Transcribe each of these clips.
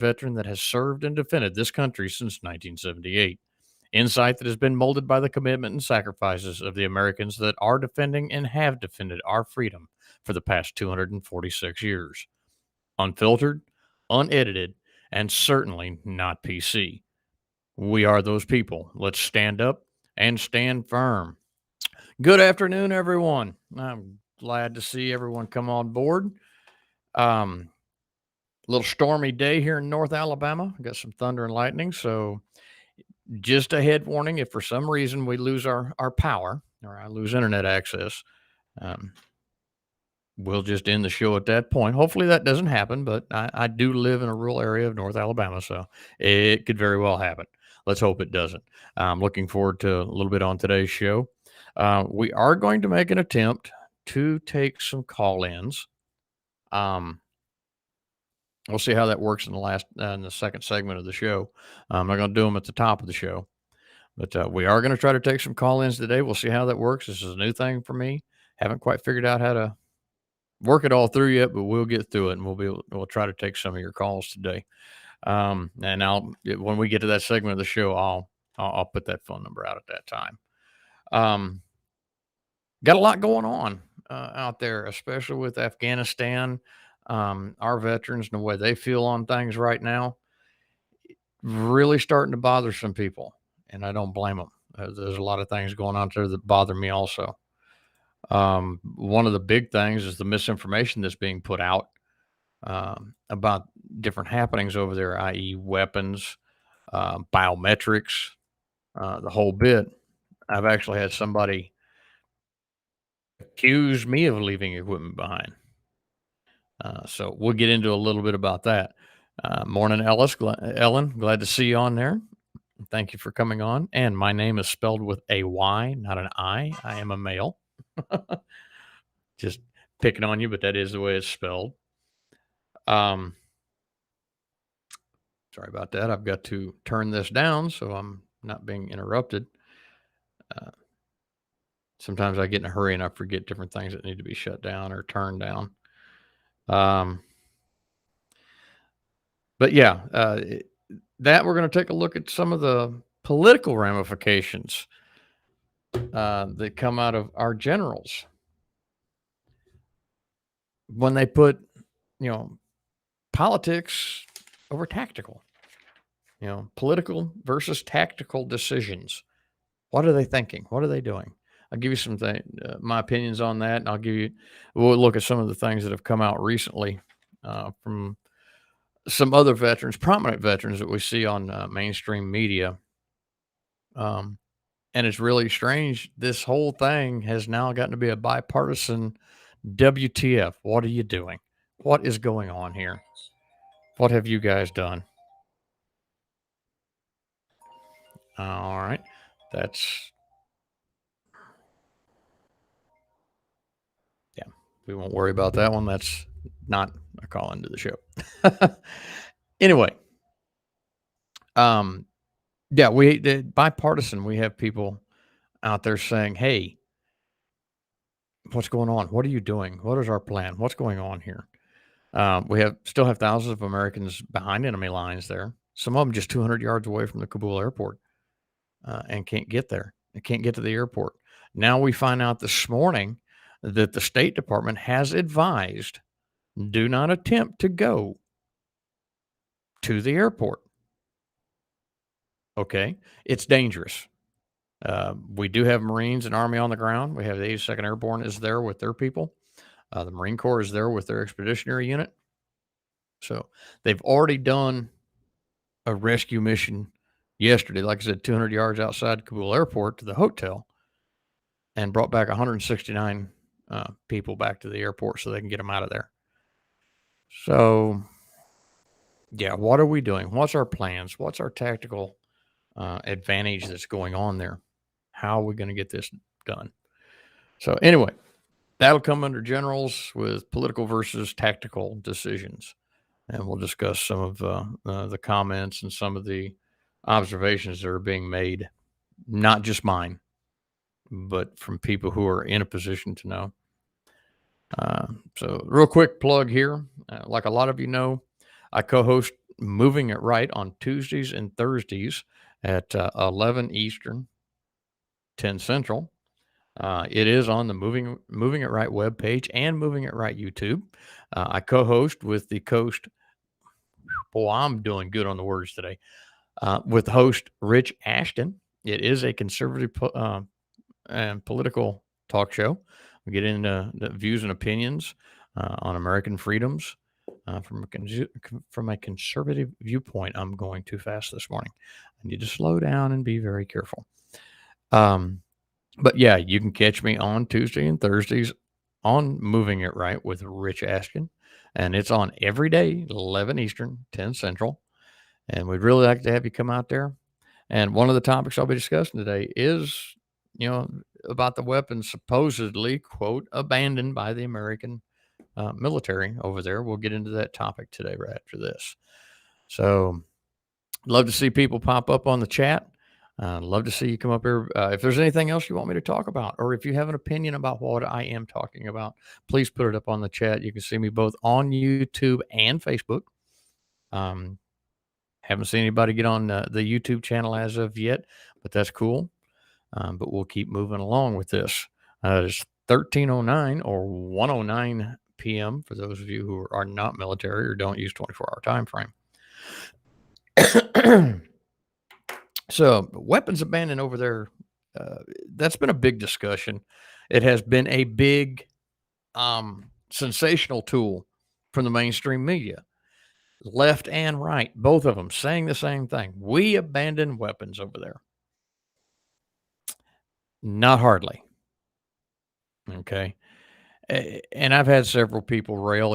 veteran that has served and defended this country since 1978. Insight that has been molded by the commitment and sacrifices of the Americans that are defending and have defended our freedom for the past 246 years. Unfiltered, unedited, and certainly not PC. We are those people. Let's stand up and stand firm. Good afternoon, everyone. I'm glad to see everyone come on board. Little stormy day here in North Alabama. Got some thunder and lightning. So, just a head warning if for some reason we lose our power or I lose internet access, um, we'll just end the show at that point. Hopefully that doesn't happen, but I do live in a rural area of North Alabama, so it could very well happen. Let's hope it doesn't. I'm looking forward to a little bit on today's show. We are going to make an attempt to take some call ins. Um, we'll see how that works in the second segment of the show. I'm not going to do them at the top of the show, but we are going to try to take some call ins today. We'll see how that works. This is a new thing for me. Haven't quite figured out how to work it all through yet, but we'll get through it and we'll try to take some of your calls today. And when we get to that segment of the show, I'll put that phone number out at that time. Got a lot going on out there, especially with Afghanistan. Our veterans and the way they feel on things right now, really starting to bother some people, and I don't blame them. There's a lot of things going on there that bother me also. One of the big things is the misinformation that's being put out about different happenings over there, i.e., weapons, biometrics, the whole bit. I've actually had somebody accuse me of leaving equipment behind. So we'll get into a little bit about that. Morning, Ellen. Glad to see you on there. Thank you for coming on. And my name is spelled with a Y, not an I. I am a male. Just picking on you, but that is the way it's spelled. Sorry about that. I've got to turn this down so I'm not being interrupted. Sometimes I get in a hurry and I forget different things that need to be shut down or turned down. But yeah, that we're going to take a look at some of the political ramifications that come out of our generals when they put, politics over tactical, political versus tactical decisions. What are they thinking? What are they doing? I'll give you my opinions on that, and we'll look at some of the things that have come out recently from some other veterans, prominent veterans that we see on mainstream media. And it's really strange. This whole thing has now gotten to be a bipartisan WTF. What are you doing? What is going on here? What have you guys done? All right. We won't worry about that one. That's not a call into the show. Anyway, bipartisan, we have people out there saying, hey, what's going on? What are you doing? What is our plan? What's going on here? We still have thousands of Americans behind enemy lines there. Some of them just 200 yards away from the Kabul airport and can't get there. They can't get to the airport. Now we find out this morning that the State Department has advised, do not attempt to go to the airport. Okay. It's dangerous. We do have Marines and Army on the ground. We have the 82nd Airborne is there with their people. The Marine Corps is there with their expeditionary unit. So they've already done a rescue mission yesterday, like I said, 200 yards outside Kabul airport to the hotel, and brought back 169 people back to the airport so they can get them out of there. So, yeah, what are we doing? What's our plans? What's our tactical advantage that's going on there? How are we going to get this done? So, anyway, that'll come under generals with political versus tactical decisions. And we'll discuss some of the comments and some of the observations that are being made, not just mine, but from people who are in a position to know. So real quick plug here. Like a lot of you know, I co-host Moving It Right on Tuesdays and Thursdays at 11 Eastern, 10 Central. It is on the Moving It Right webpage and Moving It Right YouTube. I co-host with the coast. Boy, I'm doing good on the words today. With host Rich Ashton. It is a conservative and political talk show. We get into the views and opinions on American freedoms from a conservative viewpoint. I'm going too fast this morning. I need to slow down and be very careful. But yeah, you can catch me on Tuesday and Thursdays on Moving It Right with Rich Ashton. And it's on every day, 11 Eastern, 10 Central. And we'd really like to have you come out there. And one of the topics I'll be discussing today is, about the weapons supposedly, quote, abandoned by the American military over there. We'll get into that topic today right after this. So, love to see people pop up on the chat. Love to see you come up here. If there's anything else you want me to talk about, or if you have an opinion about what I am talking about, please put it up on the chat. You can see me both on YouTube and Facebook. Haven't seen anybody get on the YouTube channel as of yet, but that's cool. But we'll keep moving along with this. It's 13:09 or 1:09 p.m. for those of you who are not military or don't use 24-hour time frame. So weapons abandoned over there, that's been a big discussion. It has been a big sensational tool from the mainstream media, left and right, both of them saying the same thing. We abandoned weapons over there. Not hardly. Okay. And I've had several people rail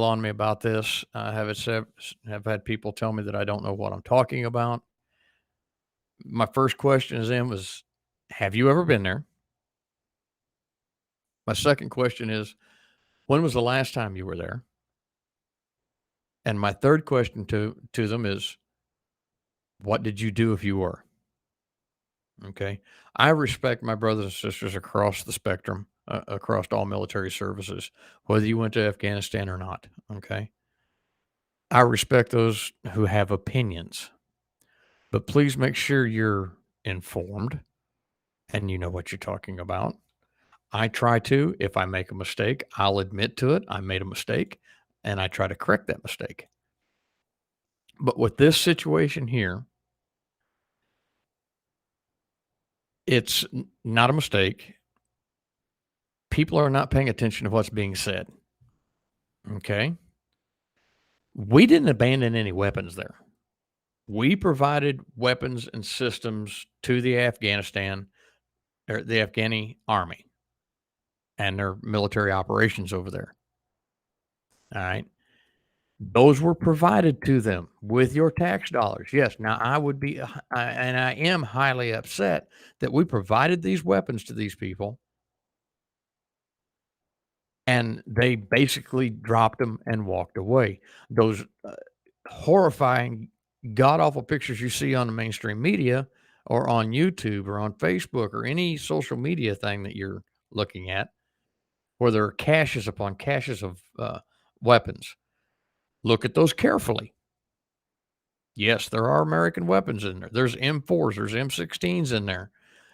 on me about this. I have had people tell me that I don't know what I'm talking about. My first question to them was, have you ever been there? My second question is, when was the last time you were there? And my third question to them is, what did you do if you were? Okay. I respect my brothers and sisters across the spectrum, across all military services, whether you went to Afghanistan or not. Okay. I respect those who have opinions, but please make sure you're informed and you know what you're talking about. I try to. If I make a mistake, I'll admit to it. I made a mistake and I try to correct that mistake. But with this situation here, it's not a mistake. People are not paying attention to what's being said. Okay. We didn't abandon any weapons there. We provided weapons and systems to the Afghanistan or the Afghani army and their military operations over there. All right. Those were provided to them with your tax dollars. Yes. Now, and I am highly upset that we provided these weapons to these people and they basically dropped them and walked away. Those horrifying, god awful pictures you see on the mainstream media or on YouTube or on Facebook or any social media thing that you're looking at, where there are caches upon caches of weapons. Look at those carefully. Yes, there are American weapons in there. There's M4s, there's M16s in there.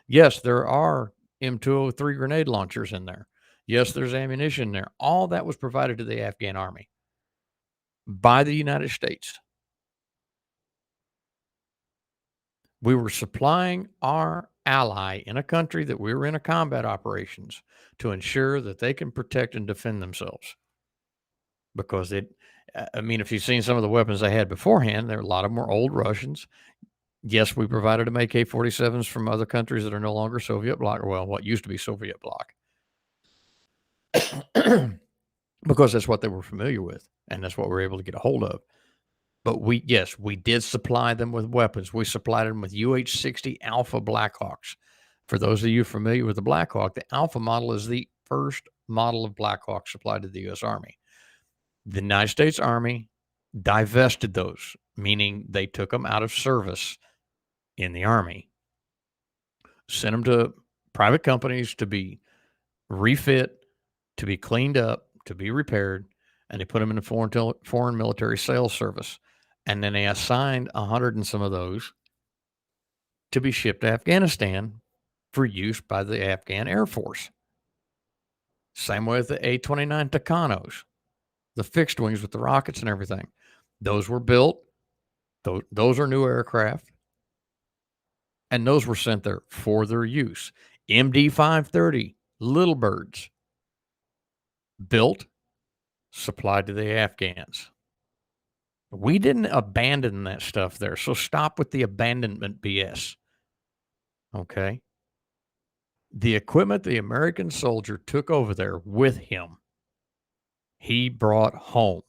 Yes, there are M203 grenade launchers in there. Yes, there's ammunition there. All that was provided to the Afghan army by the United States. We were supplying our ally in a country that we were in a combat operations to ensure that they can protect and defend themselves. Because if you've seen some of the weapons they had beforehand, a lot of them were old Russians. Yes, we provided them AK-47s from other countries that are no longer Soviet bloc, or well, what used to be Soviet bloc, because that's what they were familiar with, and that's what we were able to get a hold of. But we did supply them with weapons. We supplied them with UH-60 Alpha Blackhawks. For those of you familiar with the Black Hawk, the Alpha model is the first model of Black Hawk supplied to the U.S. Army. The United States Army divested those, meaning they took them out of service in the Army, sent them to private companies to be refit, to be cleaned up, to be repaired, and they put them in the foreign military sales service. And then they assigned 100 and some of those to be shipped to Afghanistan for use by the Afghan Air Force. Same way with the A-29 Tucanos, the fixed wings with the rockets and everything. Those were built. Those are new aircraft, and those were sent there for their use. MD-530 Little Birds, built, supplied to the Afghans. We didn't abandon that stuff there, so stop with the abandonment BS. Okay? The equipment the American soldier took over there with him, he brought home.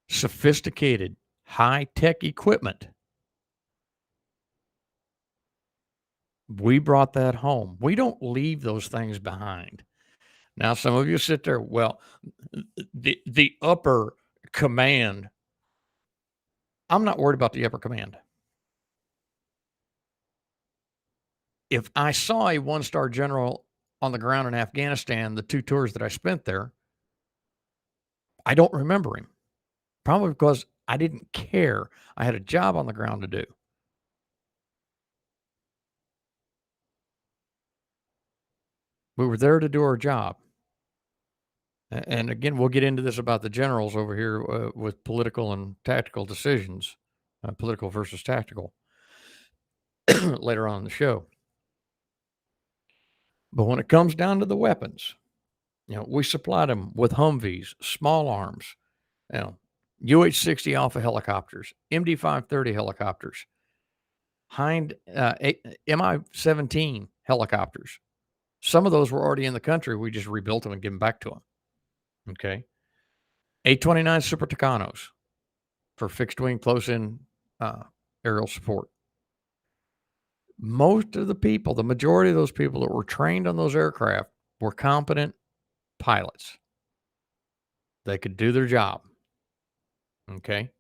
Sophisticated, high-tech equipment. We brought that home. We don't leave those things behind. Now, some of you sit there, well, the upper command. I'm not worried about the upper command. If I saw a one-star general on the ground in Afghanistan, the 2 tours that I spent there, I don't remember him. Probably because I didn't care. I had a job on the ground to do. We were there to do our job. And again, we'll get into this about the generals over here with political and tactical decisions, political versus tactical, later on in the show. But when it comes down to the weapons, we supplied them with Humvees, small arms, UH-60 Alpha helicopters, MD-530 helicopters, Mi-17 helicopters. Some of those were already in the country. We just rebuilt them and give them back to them. Okay. A-29 Super Tucanos for fixed wing close in aerial support. Most of the people, the majority of those people that were trained on those aircraft were competent pilots. They could do their job. Okay.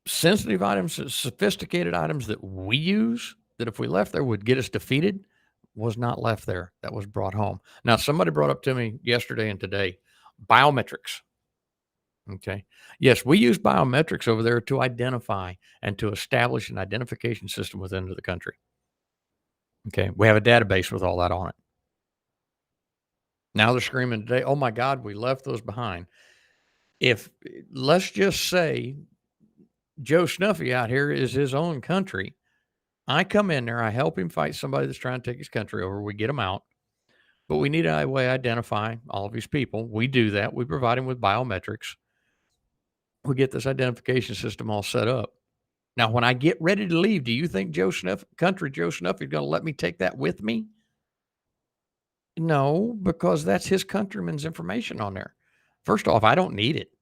Sensitive items, sophisticated items that we use, that if we left there would get us defeated, was not left there. That was brought home. Now, somebody brought up to me yesterday and today biometrics. Okay. Yes, we use biometrics over there to identify and to establish an identification system within the country. Okay. We have a database with all that on it. Now they're screaming today, oh my God, we left those behind. If, let's just say, Joe Snuffy out here is his own country, I come in there, I help him fight somebody that's trying to take his country over. We get him out, but we need a way to identify all of these people. We do that. We provide him with biometrics. We get this identification system all set up. Now, when I get ready to leave, do you think Joe Snuffy is going to let me take that with me? No, because that's his countryman's information on there. First off, I don't need it.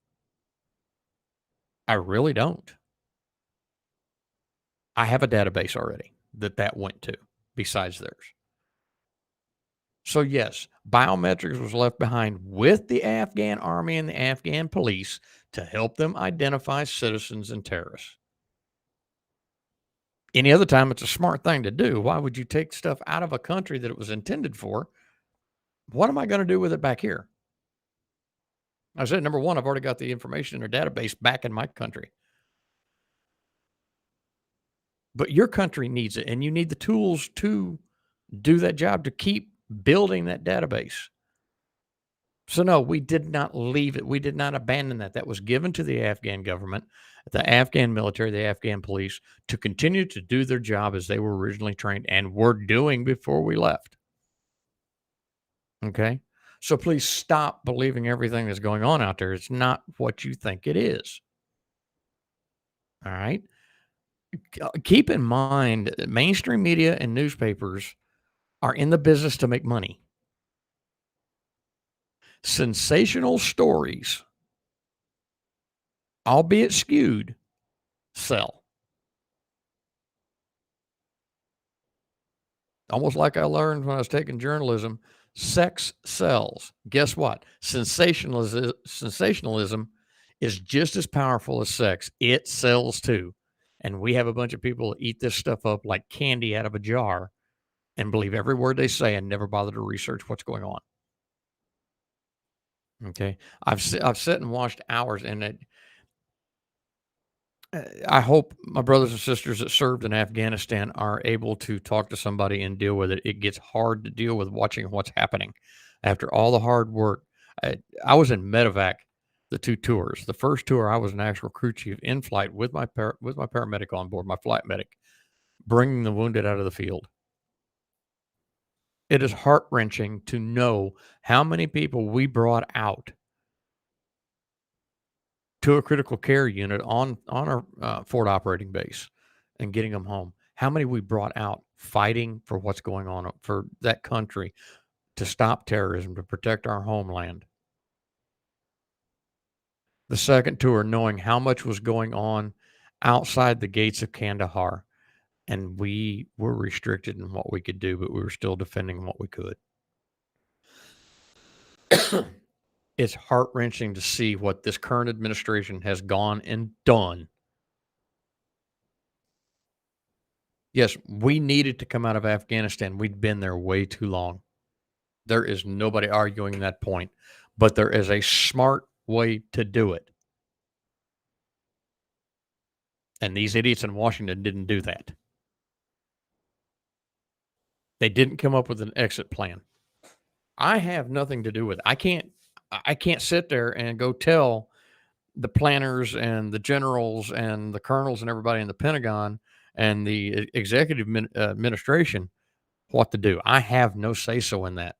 I really don't. I have a database already that went to besides theirs. So yes, biometrics was left behind with the Afghan army and the Afghan police to help them identify citizens and terrorists. Any other time, it's a smart thing to do. Why would you take stuff out of a country that it was intended for? What am I going to do with it back here? I said, number one, I've already got the information in their database back in my country. But your country needs it, and you need the tools to do that job, to keep building that database. So no, we did not leave it. We did not abandon that. That was given to the Afghan government, the Afghan military, the Afghan police to continue to do their job as they were originally trained and were doing before we left. Okay. So please stop believing everything that's going on out there. It's not what you think it is. All right. Keep in mind, mainstream media and newspapers are in the business to make money. Sensational stories, albeit skewed, sell. Almost like I learned when I was taking journalism, sex sells. Guess what? Sensationalism is just as powerful as sex. It sells too. And we have a bunch of people that eat this stuff up like candy out of a jar and believe every word they say and never bother to research what's going on. Okay, I've sat and watched hours, and I hope my brothers and sisters that served in Afghanistan are able to talk to somebody and deal with it. It gets hard to deal with watching what's happening after all the hard work. I was in medevac the two tours. The first tour, I was an actual crew chief in flight with with my paramedic on board, my flight medic, bringing the wounded out of the field. It is heart wrenching to know how many people we brought out to a critical care unit on our forward operating base and getting them home. How many we brought out fighting for what's going on for that country to stop terrorism, to protect our homeland. The second tour, knowing how much was going on outside the gates of Kandahar, and we were restricted in what we could do, but we were still defending what we could. It's heart wrenching to see what this current administration has gone and done. Yes, we needed to come out of Afghanistan. We'd been there way too long. There is nobody arguing that point, but there is a smart way to do it. And these idiots in Washington didn't do that. They didn't come up with an exit plan. I have nothing to do with it. I can't sit there and go tell the planners and the generals and the colonels and everybody in the Pentagon and the executive administration what to do. I have no say so in that,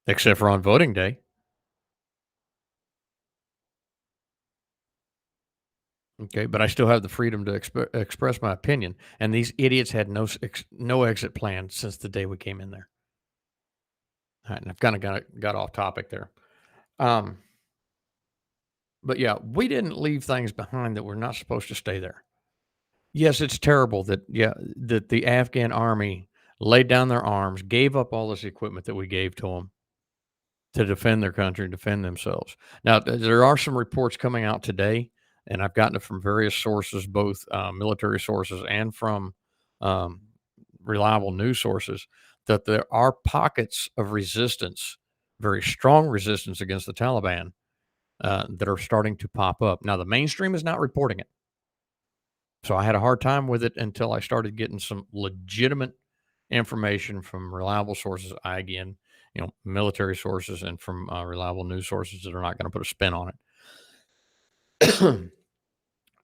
except for on voting day. Okay, but I still have the freedom to express my opinion. And these idiots had no exit plan since the day we came in there. All right, and I've kind of got off topic there. Um, but yeah, we didn't leave things behind that were not supposed to stay there. Yes, it's terrible that that the Afghan army laid down their arms, gave up all this equipment that we gave to them to defend their country and defend themselves. Now, there are some reports coming out today, and I've gotten it from various sources, both military sources and from um, reliable news sources, that there are pockets of resistance, very strong resistance against the Taliban that are starting to pop up. Now, the mainstream is not reporting it. So I had a hard time with it until I started getting some legitimate information from reliable sources. I again, military sources and from reliable news sources that are not going to put a spin on it.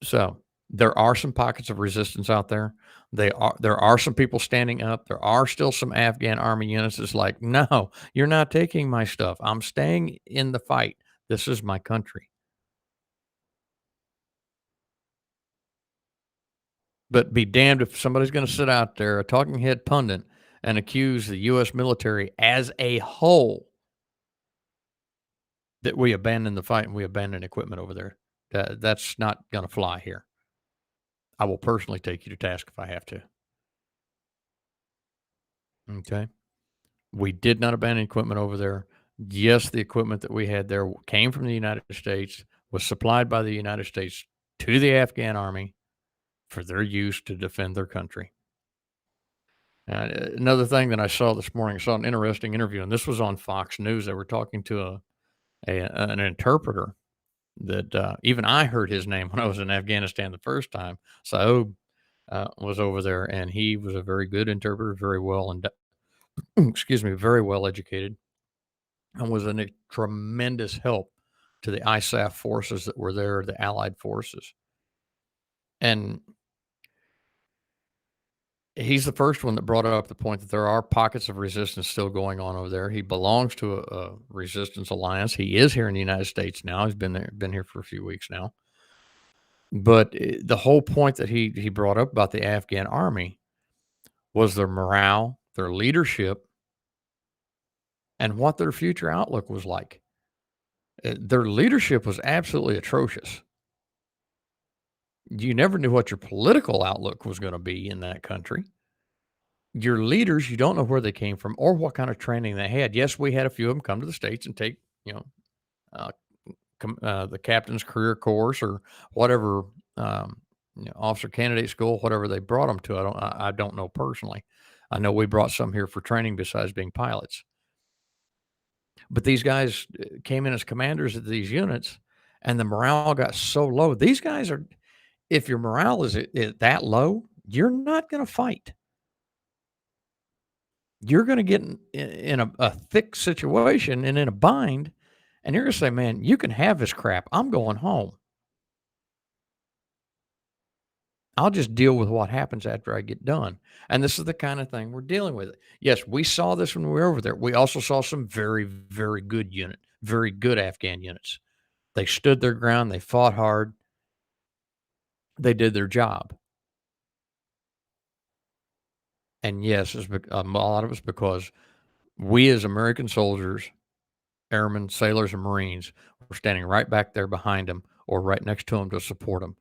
So there are some pockets of resistance out there. There are some people standing up. There are still some Afghan army units that's like, no, you're not taking my stuff. I'm staying in the fight. This is my country. But be damned if somebody's going to sit out there, a talking head pundit, and accuse the U.S. military as a whole that we abandoned the fight and we abandoned equipment over there. That's not going to fly here. I will personally take you to task if I have to. Okay. We did not abandon equipment over there. Yes, the equipment that we had there came from the United States, was supplied by the United States to the Afghan army for their use to defend their country. Another thing that I saw this morning, I saw an interesting interview, and this was on Fox News. They were talking to an interpreter that even I heard his name when I was in Afghanistan the first time. Saoub was over there, and he was a very good interpreter, very well and excuse me, very well educated, and was a tremendous help to the ISAF forces that were there, the Allied forces. And he's the first one that brought up the point that there are pockets of resistance still going on over there. He belongs to a resistance alliance. He is here in the United States now. He's been here for a few weeks now. But the whole point that he brought up about the Afghan army was their morale, their leadership, and what their future outlook was like. Their leadership was absolutely atrocious. You never knew what your political outlook was going to be in that country. Your leaders, you don't know where they came from or what kind of training they had. Yes, we had a few of them come to the States and take, uh, the captain's career course or whatever, um, officer candidate school, whatever they brought them to. I don't know personally. I know we brought some here for training besides being pilots. But these guys came in as commanders of these units, and the morale got so low. These guys are, if your morale is that low, you're not going to fight. You're going to get in a thick situation and in a bind, and you're going to say, man, you can have this crap. I'm going home. I'll just deal with what happens after I get done. And this is the kind of thing we're dealing with. Yes, we saw this when we were over there. We also saw some very, very good very good Afghan units. They stood their ground. They fought hard. They did their job. And yes, a lot of it's because we as American soldiers, airmen, sailors, and Marines were standing right back there behind them or right next to them to support them,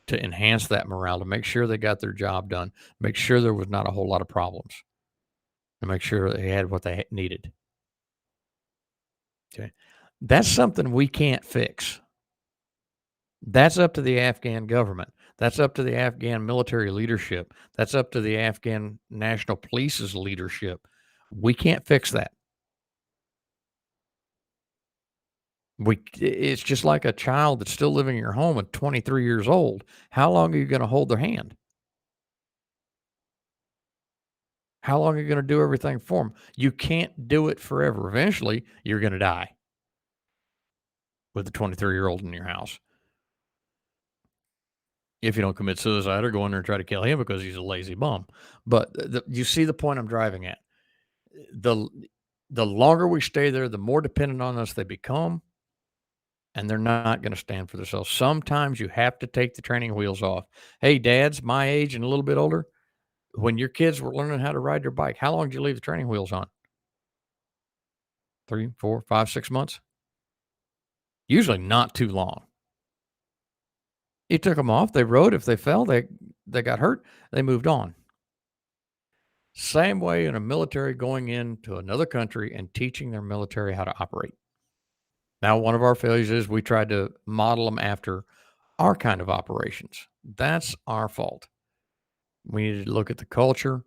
to enhance that morale, to make sure they got their job done, make sure there was not a whole lot of problems, to make sure they had what they needed. Okay. That's something we can't fix. That's up to the Afghan government. That's up to the Afghan military leadership. That's up to the Afghan National Police's leadership. We can't fix that. It's just like a child that's still living in your home at 23 years old. How long are you going to hold their hand? How long are you going to do everything for them? You can't do it forever. Eventually, you're going to die with a 23-year-old in your house. If you don't commit suicide or go in there and try to kill him because he's a lazy bum. But you see the point I'm driving at. The the longer we stay there, the more dependent on us they become, and they're not going to stand for themselves. Sometimes you have to take the training wheels off. Hey, dads, my age and a little bit older, when your kids were learning how to ride their bike, how long did you leave the training wheels on? 3, 4, 5, 6 months? Usually not too long. You took them off, they rode. If they fell, they got hurt, they moved on. Same way in a military going into another country and teaching their military how to operate. Now, one of our failures is we tried to model them after our kind of operations. That's our fault. We needed to look at the culture.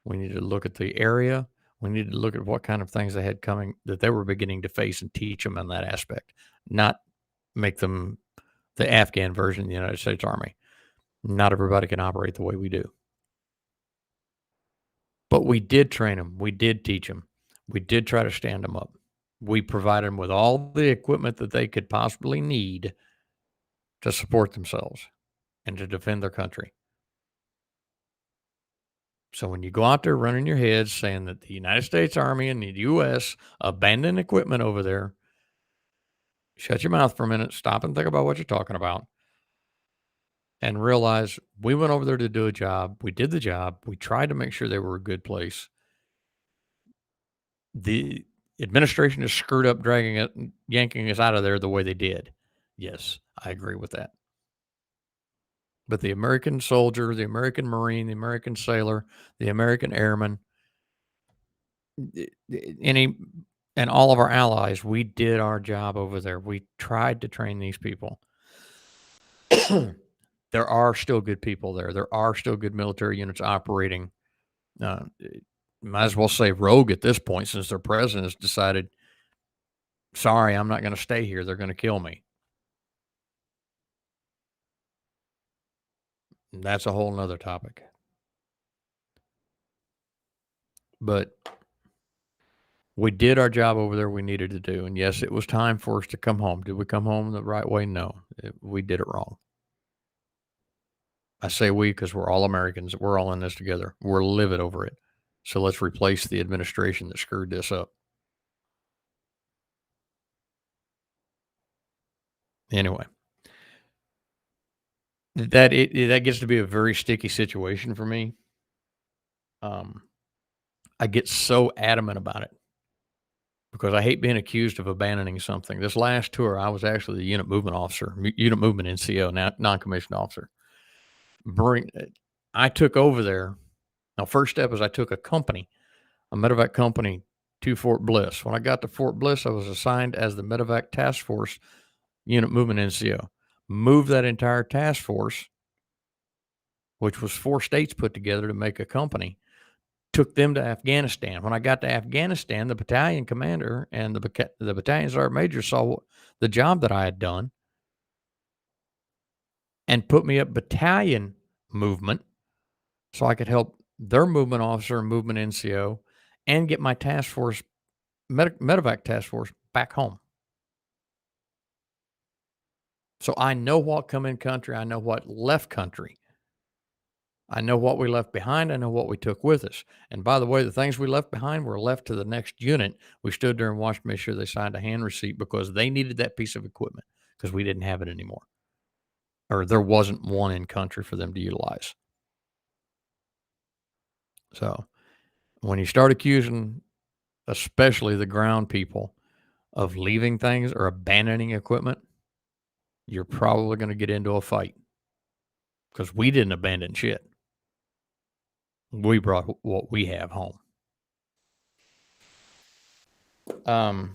We needed to look at the area. We needed to look at what kind of things they had coming that they were beginning to face and teach them in that aspect, not make them the Afghan version of the United States Army. Not everybody can operate the way we do. But we did train them. We did teach them. We did try to stand them up. We provided them with all the equipment that they could possibly need to support themselves and to defend their country. So when you go out there running your heads saying that the United States Army and the US abandoned equipment over there, shut your mouth for a minute, stop and think about what you're talking about, and realize we went over there to do a job. We did the job. We tried to make sure they were a good place. The administration is screwed up dragging it, yanking us out of there the way they did. Yes, I agree with that. But the American soldier, the American Marine, the American sailor, the American airman, any and all of our allies, we did our job over there. We tried to train these people. There are still good people there. There are still good military units operating. Uh, Might as well say rogue at this point, since their president has decided, sorry, I'm not going to stay here. They're going to kill me. And that's a whole nother topic. But we did our job over there we needed to do. And yes, it was time for us to come home. Did we come home the right way? No, we did it wrong. I say we because we're all Americans. We're all in this together. We're livid over it. So let's replace the administration that screwed this up. Anyway, that gets to be a very sticky situation for me. I get so adamant about it because I hate being accused of abandoning something. This last tour, I was actually the unit movement officer, unit movement NCO, now non-commissioned officer. Bring, I took over there. Now, first step is I took a company, a medevac company, to Fort Bliss. When I got to Fort Bliss, I was assigned as the medevac task force unit movement NCO. Moved that entire task force, which was 4 states put together to make a company, took them to Afghanistan. When I got to Afghanistan, the battalion commander and the battalion sergeant major saw the job that I had done and put me up battalion movement so I could help their movement officer and movement NCO and get my task force, medevac task force, back home. So I know what come in country. I know what left country. I know what we left behind. I know what we took with us. And by the way, the things we left behind were left to the next unit. We stood there and watched to make sure they signed a hand receipt because they needed that piece of equipment because we didn't have it anymore, or there wasn't one in country for them to utilize. So when you start accusing, especially the ground people, of leaving things or abandoning equipment, you're probably going to get into a fight because we didn't abandon shit. We brought what we have home. And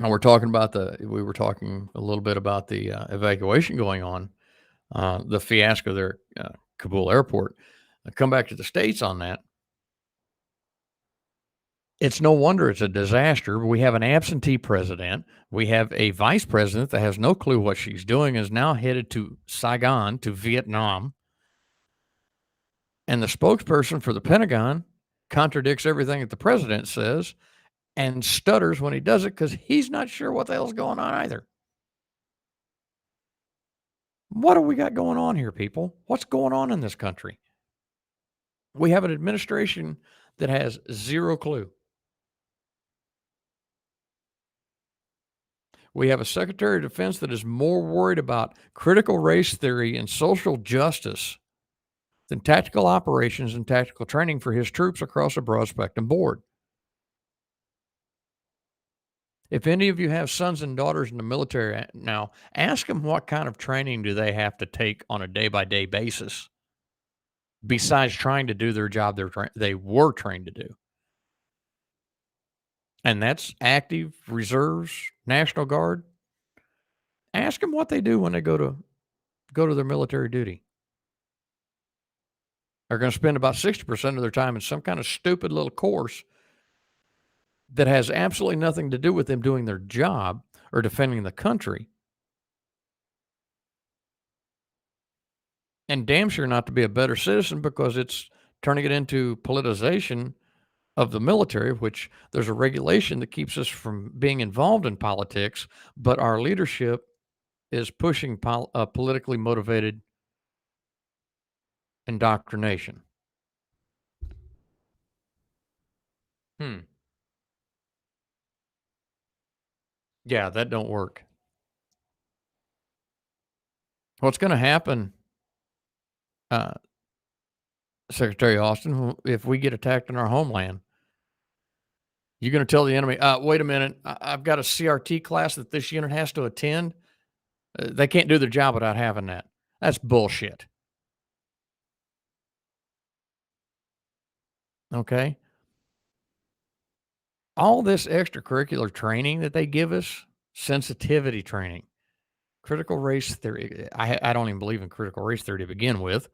we're talking about we were talking a little bit about the evacuation going on, the fiasco there at Kabul airport. I come back to the States on that. It's no wonder it's a disaster. We have an absentee president. We have a vice president that has no clue what she's doing, is now headed to Saigon, to Vietnam. And the spokesperson for the Pentagon contradicts everything that the president says and stutters when he does it because he's not sure what the hell's going on either. What do we got going on here, people? What's going on in this country? We have an administration that has zero clue. We have a Secretary of Defense that is more worried about critical race theory and social justice than tactical operations and tactical training for his troops across a broad spectrum board. If any of you have sons and daughters in the military now, ask them what kind of training do they have to take on a day-by-day basis besides trying to do their job they were trained to do. And that's active, reserves, National Guard. Ask them what they do when they go to their military duty. They're going to spend about 60% of their time in some kind of stupid little course that has absolutely nothing to do with them doing their job or defending the country. And damn sure not to be a better citizen because it's turning it into politicization of the military, which there's a regulation that keeps us from being involved in politics, but our leadership is pushing politically motivated indoctrination. Yeah, that don't work. What's going to happen, uh, Secretary Austin, if we get attacked in our homeland? You're going to tell the enemy, wait a minute, I've got a CRT class that this unit has to attend. They can't do their job without having that. That's bullshit. Okay. All this extracurricular training that they give us, sensitivity training, critical race theory. I don't even believe in critical race theory to begin with.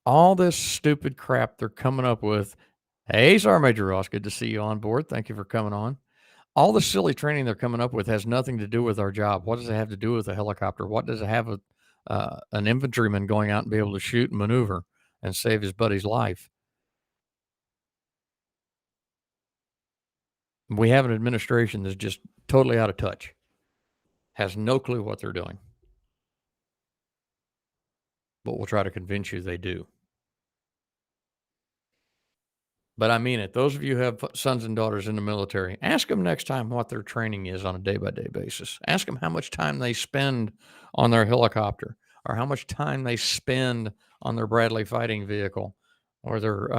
All this stupid crap they're coming up with. Hey, Sergeant Major Ross, good to see you on board. Thank you for coming on. All the silly training they're coming up with has nothing to do with our job. What does it have to do with a helicopter? What does it have with an infantryman going out and be able to shoot and maneuver and save his buddy's life? We have an administration that's just totally out of touch, has no clue what they're doing, but we'll try to convince you they do. But I mean it. Those of you who have sons and daughters in the military, ask them next time what their training is on a day-by-day basis. Ask them how much time they spend on their helicopter or how much time they spend on their Bradley fighting vehicle or their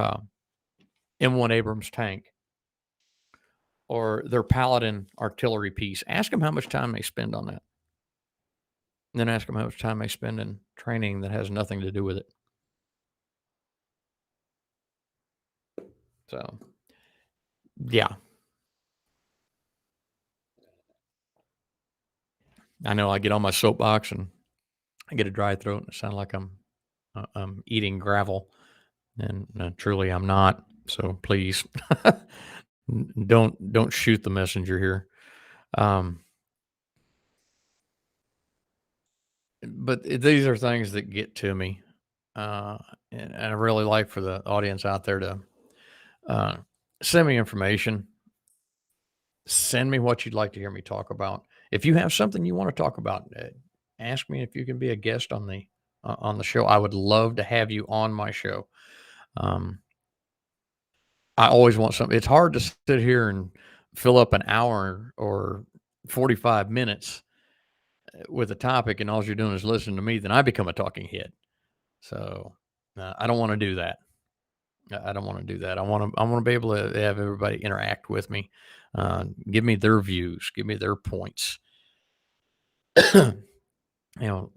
M1 Abrams tank or their Paladin artillery piece. Ask them how much time they spend on that. And then ask them how much time they spend in training that has nothing to do with it. So, yeah. I know I get on my soapbox and I get a dry throat and it sounds like I'm eating gravel. and truly I'm not. So please don't shoot the messenger here. Um, but these are things that get to me, uh, and I really like for the audience out there to uh, send me information. Send me what you'd like to hear me talk about. If you have something you want to talk about, ask me if you can be a guest on the show. I would love to have you on my show. Um, I always want something. It's hard to sit here and fill up an hour or 45 minutes with a topic, and all you're doing is listening to me. Then I become a talking head. So I don't want to do that. I don't want to do that. I want to be able to have everybody interact with me, give me their views, give me their points. you know,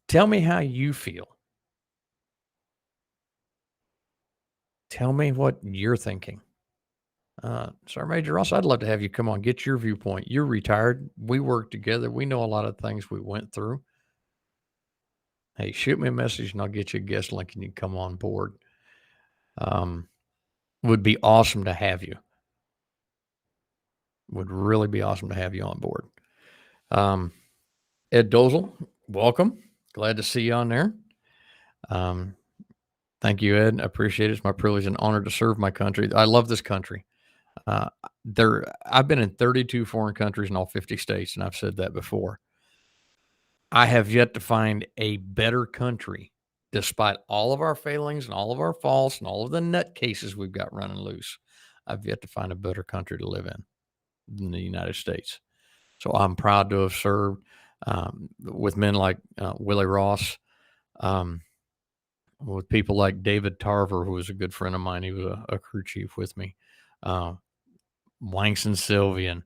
tell me how you feel. Tell me what you're thinking. Sergeant Major Ross, I'd love to have you come on, get your viewpoint. You're retired. We work together. We know a lot of things we went through. Hey, shoot me a message and I'll get you a guest link and you can come on board. Um, would be awesome to have you. Would really be awesome to have you on board. Um, Ed Dozel, welcome. Glad to see you on there. Um, thank you, Ed. I appreciate it. It's my privilege and honor to serve my country. I love this country. Uh, I've been in 32 foreign countries in all 50 states, and I've said that before. I have yet to find a better country, despite all of our failings and all of our faults and all of the nutcases we've got running loose. I've yet to find a better country to live in than the United States. So I'm proud to have served with men like Willie Ross, um, with people like David Tarver, who was a good friend of mine. He was a crew chief with me. Uh, Langston Sylvian.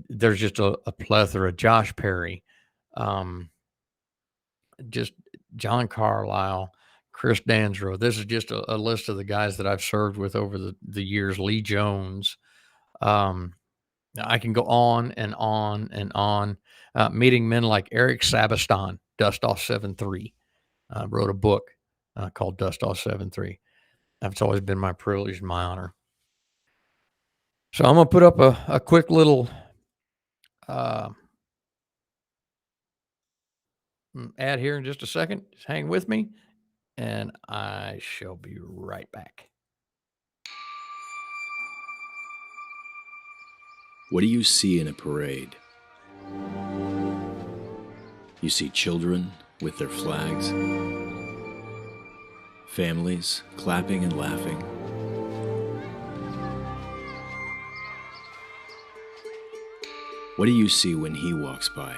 There's just a plethora. Josh Perry, um, just John Carlisle, Chris Dansrow. This is just a list of the guys that I've served with over the years. Lee Jones. Um, I can go on and on and on. Meeting men like Eric Sabiston, Dust Off 7-3, wrote a book called Dust Off 7-3. That's always been my privilege and my honor. So I'm going to put up a quick little uh, ad here in just a second. Just hang with me, and I shall be right back. What do you see in a parade? You see children with their flags, families clapping and laughing. What do you see when he walks by?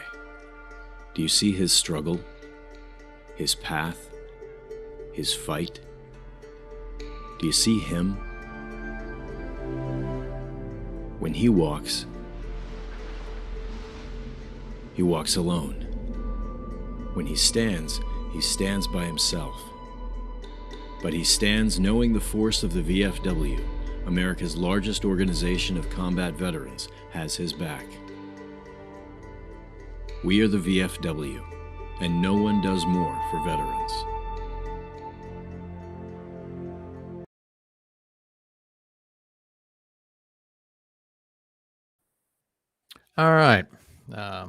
Do you see his struggle, his path, his fight? Do you see him? When he walks alone. When he stands by himself. But he stands knowing the force of the VFW, America's largest organization of combat veterans, has his back. We are the VFW, and no one does more for veterans. All right. A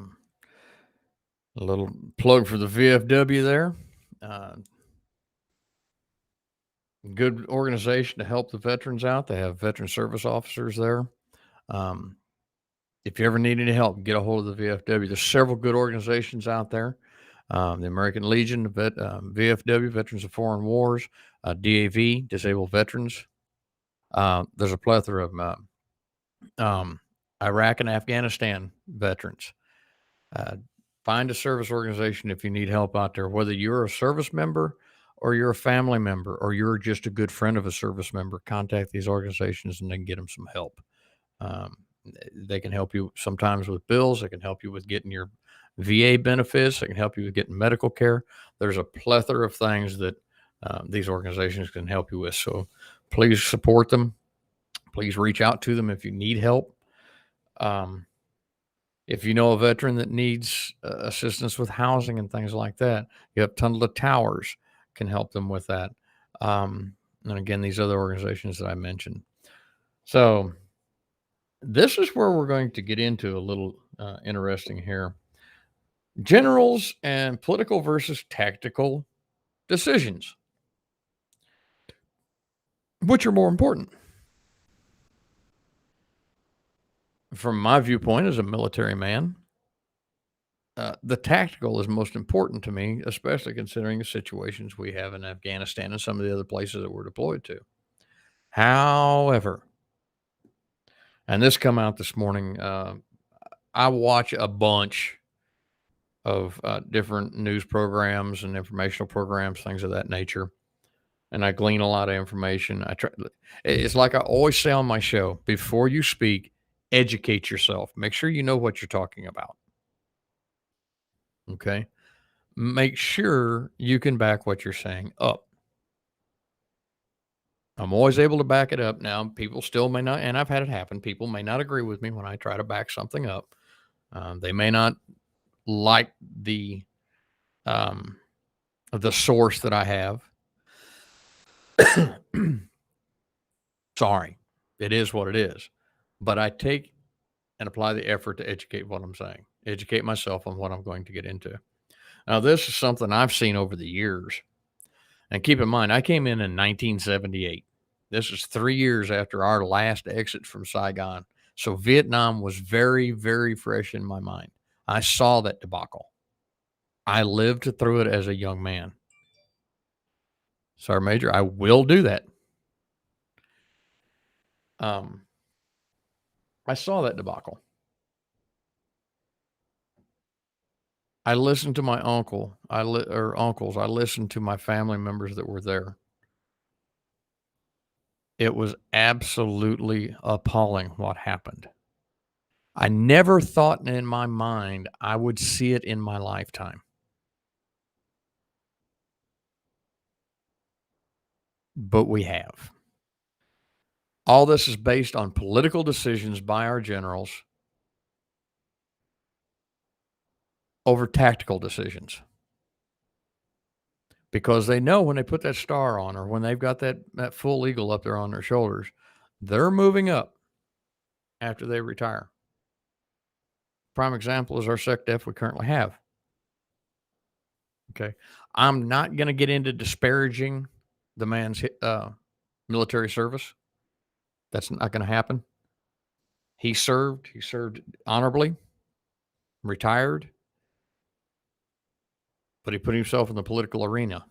little plug for the VFW there. Good organization to help the veterans out. They have veteran service officers there. Um, if you ever need any help, get a hold of the VFW. There's several good organizations out there. The American Legion, VFW, Veterans of Foreign Wars, DAV, Disabled Veterans. There's a plethora of them. Iraq and Afghanistan veterans. Find a service organization if you need help out there, whether you're a service member or you're a family member or you're just a good friend of a service member. Contact these organizations and then get them some help. Um, they can help you sometimes with bills. They can help you with getting your VA benefits. They can help you with getting medical care. There's a plethora of things that these organizations can help you with. So please support them. Please reach out to them if you need help. If you know a veteran that needs assistance with housing and things like that, you have Tunnel to Towers can help them with that. And again, these other organizations that I mentioned. So this is where we're going to get into a little interesting here. Generals and political versus tactical decisions. Which are more important? From my viewpoint as a military man, the tactical is most important to me, especially considering the situations we have in Afghanistan and some of the other places that we're deployed to. However, and this come out this morning, I watch a bunch of different news programs and informational programs, things of that nature, and I glean a lot of information. I try. It's like I always say on my show: before you speak, educate yourself. Make sure you know what you're talking about. Okay. Make sure you can back what you're saying up. I'm always able to back it up. Now, people still may not, and I've had it happen. People may not agree with me when I try to back something up. They may not like um, the source that I have. Sorry, it is what it is. But I take and apply the effort to educate what I'm saying, educate myself on what I'm going to get into. Now, this is something I've seen over the years. And keep in mind, I came in 1978. This is 3 years after our last exit from Saigon. So Vietnam was very, very fresh in my mind. I saw that debacle. I lived through it as a young man. Sergeant Major, I will do that. I saw that debacle. I listened to my uncle, or uncles. I listened to my family members that were there. It was absolutely appalling what happened. I never thought in my mind I would see it in my lifetime. But we have. All this is based on political decisions by our generals over tactical decisions. Because they know when they put that star on or when they've got that full eagle up there on their shoulders, they're moving up after they retire. Prime example is our SecDef we currently have. Okay. I'm not going to get into disparaging the man's military service. That's not going to happen. He served honorably, retired, but he put himself in the political arena.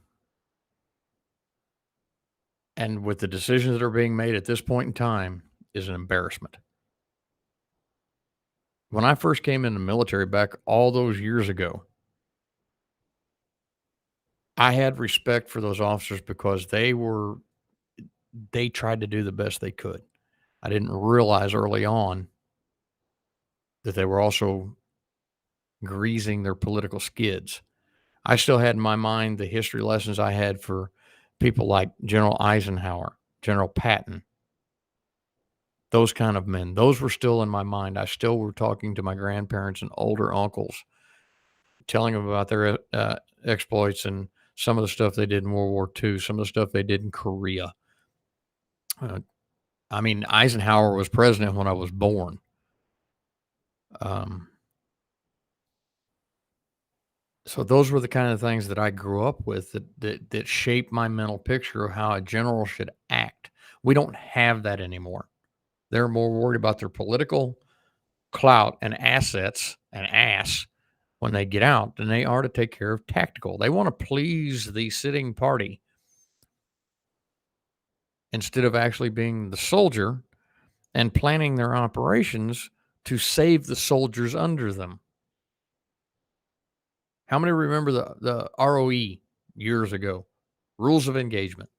And with the decisions that are being made at this point in time is an embarrassment. When I first came in the military back all those years ago, I had respect for those officers because they tried to do the best they could. I didn't realize early on that they were also greasing their political skids. I still had in my mind the history lessons I had for people like General Eisenhower, General Patton, those kind of men. Those were still in my mind. I still were talking to my grandparents and older uncles, telling them about their exploits and some of the stuff they did in World War II, some of the stuff they did in Korea. I mean, Eisenhower was president when I was born. So those were the kind of things that I grew up with that shaped my mental picture of how a general should act. We don't have that anymore. They're more worried about their political clout and assets and ass when they get out than they are to take care of tactical. They want to please the sitting party instead of actually being the soldier and planning their operations to save the soldiers under them. How many remember the ROE years ago? Rules of engagement.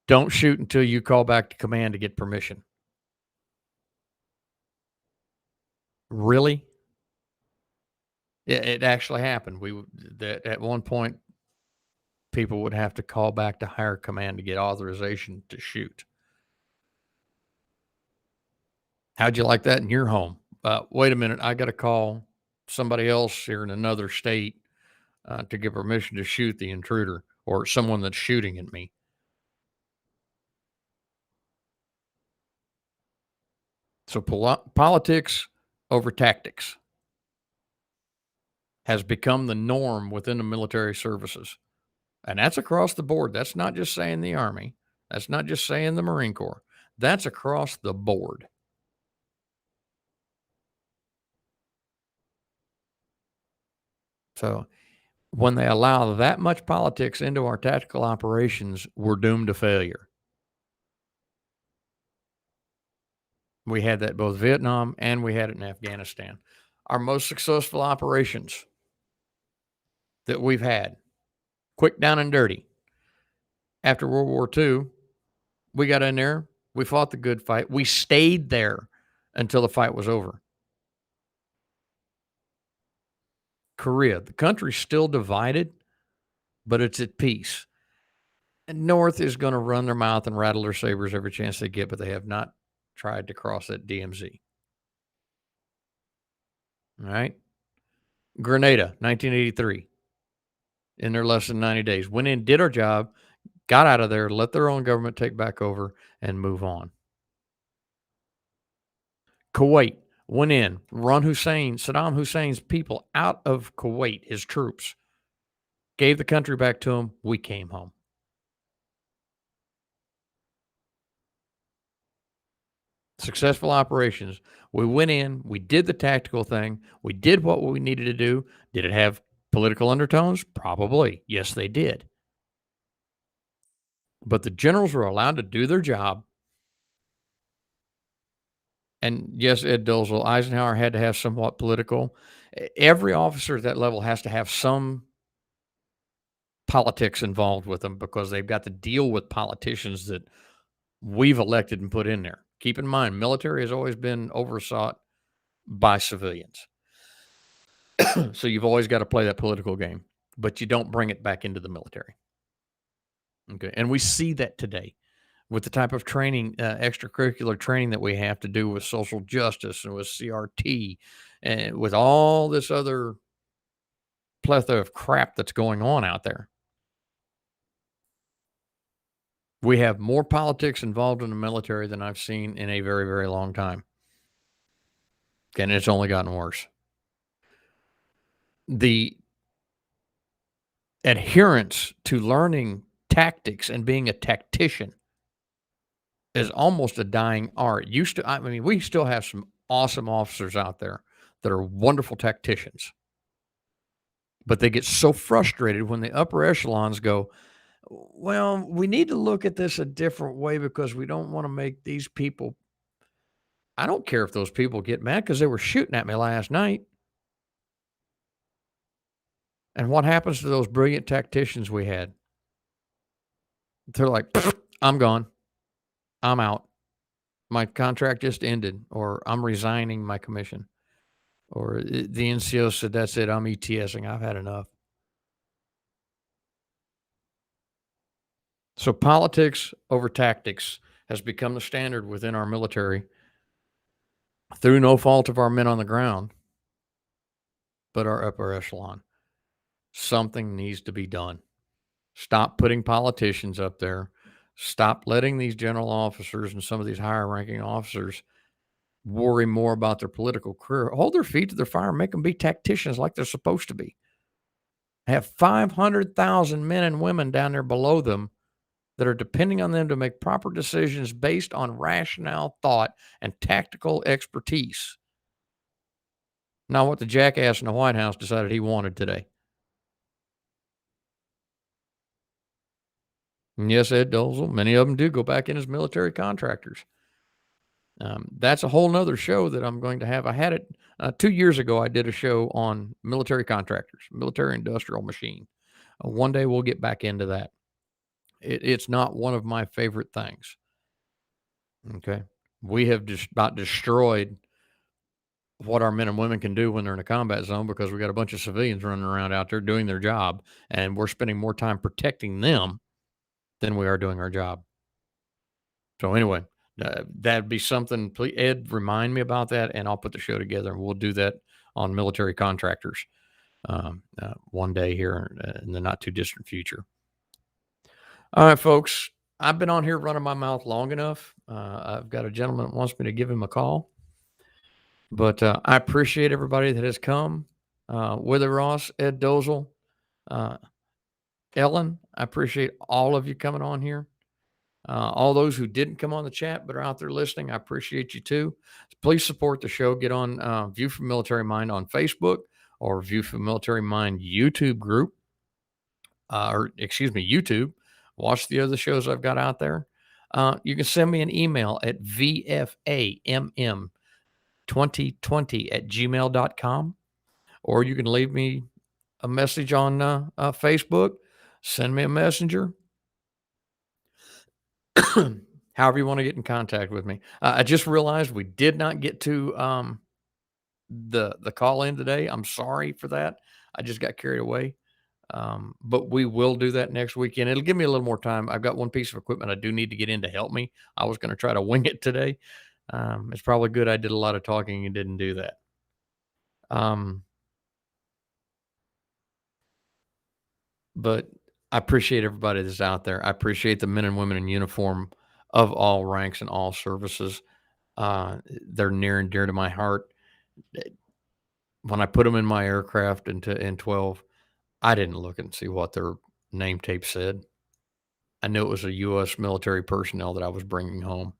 Don't shoot until you call back to command to get permission. Really? It actually happened. At one point, people would have to call back to higher command to get authorization to shoot. How'd you like that in your home? Wait a minute, I got to call somebody else here in another state to get permission to shoot the intruder or someone that's shooting at me. So politics over tactics has become the norm within the military services. And that's across the board. That's not just saying the Army. That's not just saying the Marine Corps. That's across the board. So when they allow that much politics into our tactical operations, we're doomed to failure. We had that both Vietnam and we had it in Afghanistan. Our most successful operations that we've had, quick, down, and dirty. After World War II, we got in there, we fought the good fight, we stayed there until the fight was over. Korea, the country's still divided, but it's at peace. And North is going to run their mouth and rattle their sabers every chance they get, but they have not tried to cross that DMZ. All right. Grenada, 1983, in their less than 90 days. Went in, did our job, got out of there, let their own government take back over, and move on. Kuwait went in, Saddam Hussein's people out of Kuwait, his troops, gave the country back to him. We came home. Successful operations. We went in, we did the tactical thing, we did what we needed to do. Did it have political undertones? Probably. Yes, they did. But the generals were allowed to do their job. And yes, Ed Dolezal, Eisenhower had to have somewhat political. Every officer at that level has to have some politics involved with them because they've got to deal with politicians that we've elected and put in there. Keep in mind, military has always been oversought by civilians. So you've always got to play that political game, but you don't bring it back into the military. Okay. And we see that today with the type of training, extracurricular training that we have to do with social justice and with CRT and with all this other plethora of crap that's going on out there. We have more politics involved in the military than I've seen in a very, very long time. And it's only gotten worse. The adherence to learning tactics and being a tactician is almost a dying art. We still have some awesome officers out there that are wonderful tacticians, but they get so frustrated when the upper echelons go, well, we need to look at this a different way because we don't want to make these people. I don't care if those people get mad because they were shooting at me last night. And what happens to those brilliant tacticians we had? They're like, I'm gone. I'm out. My contract just ended, or I'm resigning my commission, or the NCO said, that's it. I'm ETSing. I've had enough. So politics over tactics has become the standard within our military through no fault of our men on the ground, but our upper echelon. Something needs to be done. Stop putting politicians up there. Stop letting these general officers and some of these higher ranking officers worry more about their political career. Hold their feet to the fire and make them be tacticians like they're supposed to be. Have 500,000 men and women down there below them that are depending on them to make proper decisions based on rationale, thought, and tactical expertise. Not what the jackass in the White House decided he wanted today. And yes, Ed Dolezal, many of them do go back in as military contractors. That's a whole nother show that I'm going to have. I had it 2 years ago. I did a show on military contractors, military industrial machine. One day we'll get back into that. It's not one of my favorite things. Okay. We have just about destroyed what our men and women can do when they're in a combat zone because we got a bunch of civilians running around out there doing their job, and we're spending more time protecting them than we are doing our job. So anyway, that'd be something. Please, Ed, remind me about that, and I'll put the show together, and we'll do that on military contractors one day here in the not too distant future. All right, folks. I've been on here running my mouth long enough. I've got a gentleman that wants me to give him a call. But I appreciate everybody that has come. Wither Ross, Ed Dozel, uh, Ellen, I appreciate all of you coming on here. All those who didn't come on the chat but are out there listening, I appreciate you too. Please support the show. Get on View from Military Mind on Facebook or View from Military Mind YouTube group, or excuse me, YouTube. Watch the other shows I've got out there. You can send me an email at vfamm2020@gmail.com, or you can leave me a message on Facebook. Send me a messenger. However you want to get in contact with me. I just realized we did not get to the call in today. I'm sorry for that. I just got carried away. But we will do that next weekend. It'll give me a little more time. I've got one piece of equipment I do need to get in to help me. I was going to try to wing it today. It's probably good I did a lot of talking and didn't do that. But I appreciate everybody that's out there. I appreciate the men and women in uniform of all ranks and all services. They're near and dear to my heart. When I put them in my aircraft in 12, I didn't look and see what their name tape said. I knew it was a U.S. military personnel that I was bringing home.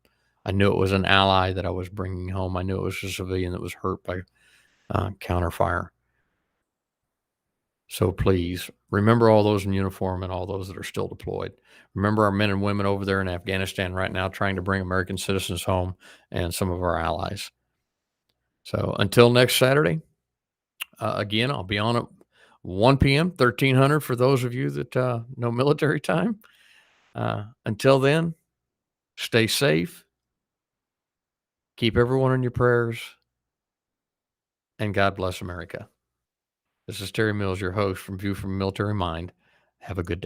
I knew it was an ally that I was bringing home. I knew it was a civilian that was hurt by counterfire. So please remember all those in uniform and all those that are still deployed. Remember our men and women over there in Afghanistan right now trying to bring American citizens home and some of our allies. So until next Saturday, again, I'll be on at 1 p.m., 1300 for those of you that know military time. Until then, stay safe. Keep everyone in your prayers. And God bless America. This is Terry Mills, your host from View from Military Mind. Have a good day.